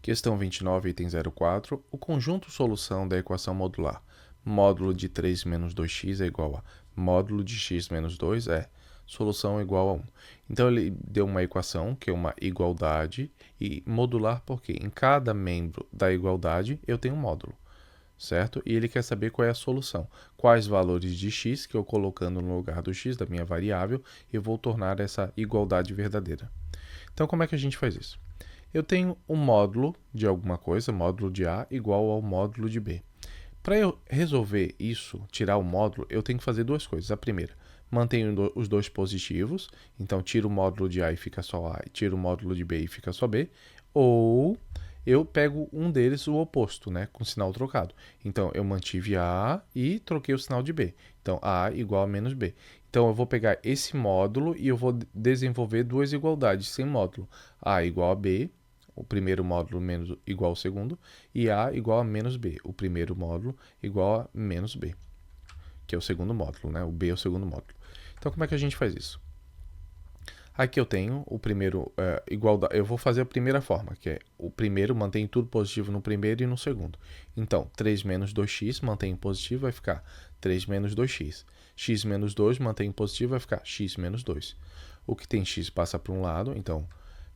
Questão 29, item 04. O conjunto solução da equação modular módulo de 3 menos 2x é igual a módulo de x menos 2 é solução igual a 1. Então, ele deu uma equação, que é uma igualdade, e modular porque em cada membro da igualdade eu tenho um módulo, certo? E ele quer saber qual é a solução. Quais valores de x que eu colocando no lugar do x, da minha variável, eu vou tornar essa igualdade verdadeira. Então, como é que a gente faz isso? Eu tenho um módulo de alguma coisa, módulo de A, igual ao módulo de B. Para eu resolver isso, tirar o módulo, eu tenho que fazer duas coisas. A primeira, mantenho os dois positivos, então tiro o módulo de A e fica só A, e tiro o módulo de B e fica só B, ou eu pego um deles, o oposto, né, com sinal trocado. Então, eu mantive A e troquei o sinal de B. Então, A igual a menos B. Então, eu vou pegar esse módulo e eu vou desenvolver duas igualdades sem módulo. A igual a B, o primeiro módulo menos igual ao segundo, e A igual a menos B, o primeiro módulo igual a menos B, que é o segundo módulo, né? O B é o segundo módulo. Então, como é que a gente faz isso? Aqui eu tenho o primeiro igualdade. Eu vou fazer a primeira forma, que é o primeiro mantém tudo positivo no primeiro e no segundo. Então, 3 menos 2x mantém positivo, vai ficar 3 menos 2x. X menos 2 mantém positivo, vai ficar x menos 2. O que tem x passa para um lado, então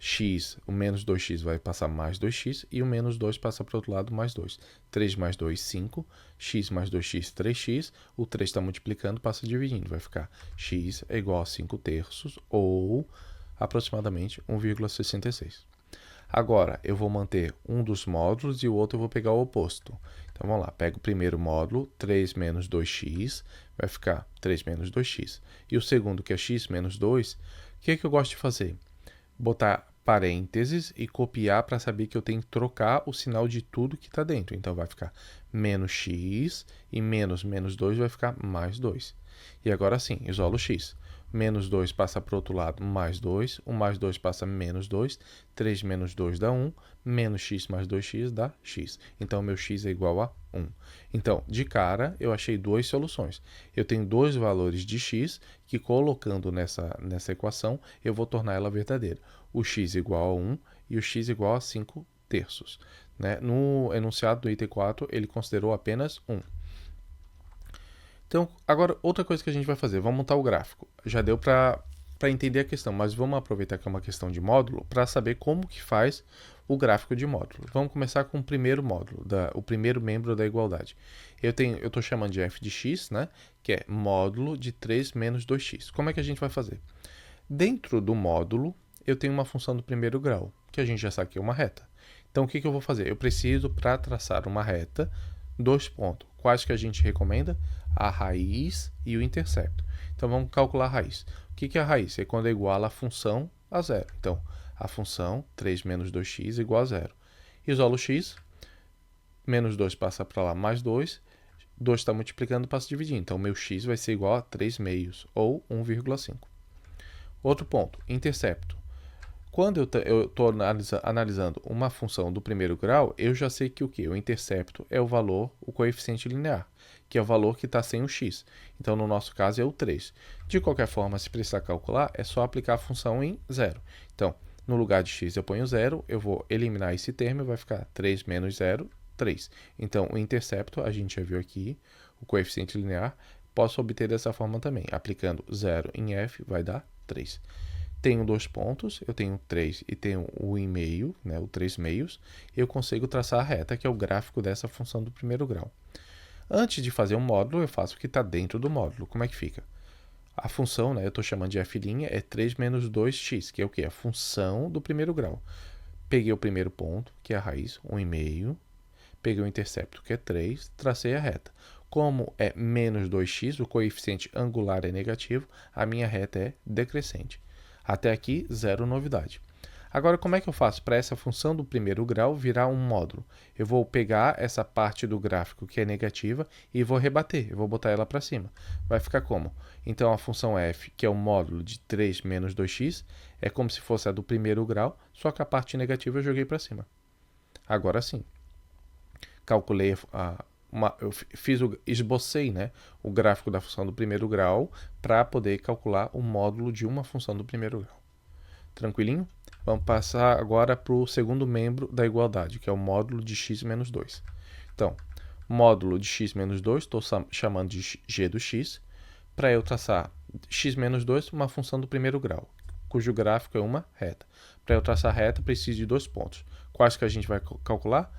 x, o menos 2x vai passar mais 2x, e o menos 2 passa para o outro lado, mais 2. 3 mais 2, 5. X mais 2x, 3x. O 3 está multiplicando, passa dividindo. Vai ficar x é igual a 5 terços, ou aproximadamente 1,66. Agora, eu vou manter um dos módulos e o outro eu vou pegar o oposto. Então, vamos lá. Pego o primeiro módulo, 3 menos 2x, vai ficar 3 menos 2x. E o segundo, que é x menos 2, o que eu gosto de fazer? Botar parênteses e copiar para saber que eu tenho que trocar o sinal de tudo que está dentro. Então, vai ficar menos x e menos 2 vai ficar mais 2. E agora sim, isolo x. Menos 2 passa para o outro lado, mais 2. O mais 2 passa menos 2. 3 menos 2 dá 1. Menos x mais 2x dá x. Então, meu x é igual a 1. Então, de cara, eu achei duas soluções. Eu tenho dois valores de x que, colocando nessa equação, eu vou tornar ela verdadeira. O x igual a 1 e o x igual a 5 terços. Né? No enunciado do item 4, ele considerou apenas 1. Então, agora, outra coisa que a gente vai fazer, vamos montar o gráfico. Já deu para entender a questão, mas vamos aproveitar que é uma questão de módulo para saber como que faz o gráfico de módulo. Vamos começar com o primeiro módulo, o primeiro membro da igualdade. Eu estou chamando de f de x, né, que é módulo de 3 menos 2x. Como é que a gente vai fazer? Dentro do módulo, eu tenho uma função do primeiro grau, que a gente já sabe que é uma reta. Então, o que eu vou fazer? Eu preciso, para traçar uma reta, dois pontos. Quais que a gente recomenda? A raiz e o intercepto. Então, vamos calcular a raiz. O que é a raiz? É quando é igual a função a zero. Então, a função 3 menos 2x igual a zero. Isolo x, menos 2 passa para lá, mais 2. 2 está multiplicando, passa a dividir. Então, meu x vai ser igual a 3 meios, ou 1,5. Outro ponto, intercepto. Quando eu estou analisando uma função do primeiro grau, eu já sei que o que? O intercepto é o valor, o coeficiente linear, que é o valor que está sem o x. Então, no nosso caso, é o 3. De qualquer forma, se precisar calcular, é só aplicar a função em zero. Então, no lugar de x eu ponho 0, eu vou eliminar esse termo e vai ficar 3 menos 0, 3. Então, o intercepto, a gente já viu aqui, o coeficiente linear, posso obter dessa forma também. Aplicando 0 em f, vai dar 3. Tenho dois pontos, eu tenho 3 e tenho o 1,5, né, o 3 meios, eu consigo traçar a reta, que é o gráfico dessa função do primeiro grau. Antes de fazer um módulo, eu faço o que está dentro do módulo. Como é que fica? A função, né, eu estou chamando de f', é 3 menos 2x, que é o quê? A função do primeiro grau. Peguei o primeiro ponto, que é a raiz, 1,5. Peguei o intercepto, que é 3, tracei a reta. Como é menos 2x, o coeficiente angular é negativo, a minha reta é decrescente. Até aqui, zero novidade. Agora, como é que eu faço para essa função do primeiro grau virar um módulo? Eu vou pegar essa parte do gráfico que é negativa e vou rebater, eu vou botar ela para cima. Vai ficar como? Então, a função f, que é o módulo de 3 menos 2x, é como se fosse a do primeiro grau, só que a parte negativa eu joguei para cima. Agora sim. Calculei esbocei, né, o gráfico da função do primeiro grau para poder calcular o módulo de uma função do primeiro grau. Tranquilinho? Vamos passar agora para o segundo membro da igualdade, que é o módulo de x menos 2. Então, módulo de x menos 2, estou chamando de g do x, para eu traçar x menos 2, uma função do primeiro grau, cujo gráfico é uma reta. Para eu traçar a reta, preciso de 2 pontos. Quais que a gente vai calcular?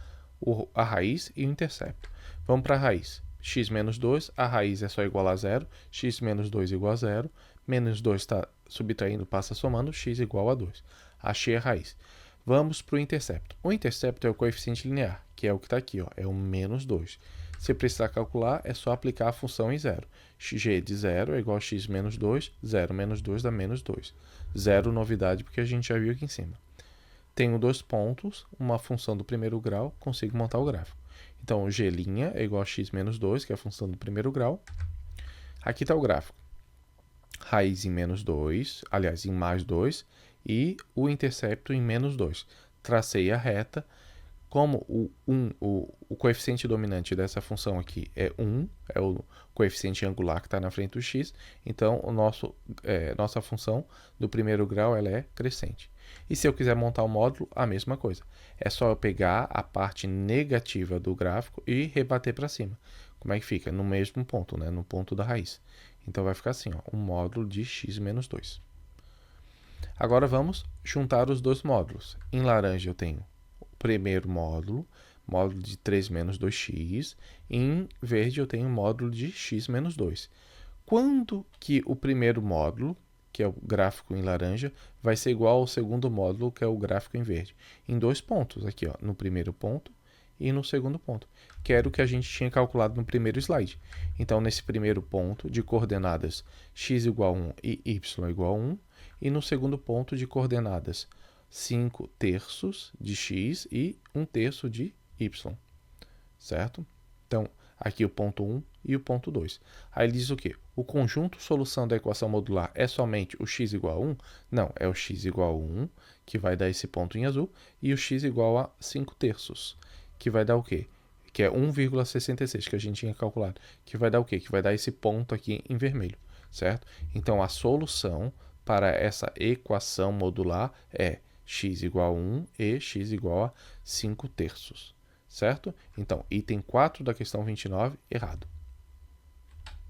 A raiz e o intercepto. Vamos para a raiz. X menos 2, a raiz é só igual a 0, x menos 2 igual a 0, menos 2 está subtraindo, passa somando, x igual a 2. Achei a raiz. Vamos para o intercepto. O intercepto é o coeficiente linear, que é o que está aqui, ó, é o menos 2. Se precisar calcular, é só aplicar a função em zero. G de 0 é igual a x menos 2, 0 menos 2 dá menos 2. Zero novidade, porque a gente já viu aqui em cima. Tenho 2 pontos, uma função do primeiro grau, consigo montar o gráfico. Então, g' é igual a x menos 2, que é a função do primeiro grau. Aqui está o gráfico. Raiz em menos 2, aliás, em mais 2, e o intercepto em menos 2. Tracei a reta. Como o coeficiente dominante dessa função aqui é 1, é o coeficiente angular que está na frente do x, então nossa função do primeiro grau ela é crescente. E se eu quiser montar o módulo, a mesma coisa. É só eu pegar a parte negativa do gráfico e rebater para cima. Como é que fica? No mesmo ponto, né? No ponto da raiz. Então vai ficar assim, ó, um módulo de x menos 2. Agora vamos juntar os dois módulos. Em laranja eu tenho primeiro módulo, módulo de 3 menos 2x. Em verde eu tenho módulo de x menos 2. Quando que o primeiro módulo, que é o gráfico em laranja, vai ser igual ao segundo módulo, que é o gráfico em verde? Em 2 pontos, aqui, ó, no primeiro ponto e no segundo ponto, que era o que a gente tinha calculado no primeiro slide. Então, nesse primeiro ponto de coordenadas x igual a 1 e y igual a 1, e no segundo ponto de coordenadas 5 terços de x e 1 terço de y, certo? Então, aqui o ponto 1 e o ponto 2. Aí ele diz o quê? O conjunto solução da equação modular é somente o x igual a 1? Não, é o x igual a 1, que vai dar esse ponto em azul, e o x igual a 5 terços, que vai dar o quê? Que é 1,66, que a gente tinha calculado. Que vai dar o quê? Que vai dar esse ponto aqui em vermelho, certo? Então, a solução para essa equação modular é x igual a 1 e x igual a 5 terços, certo? Então, item 4 da questão 29, errado.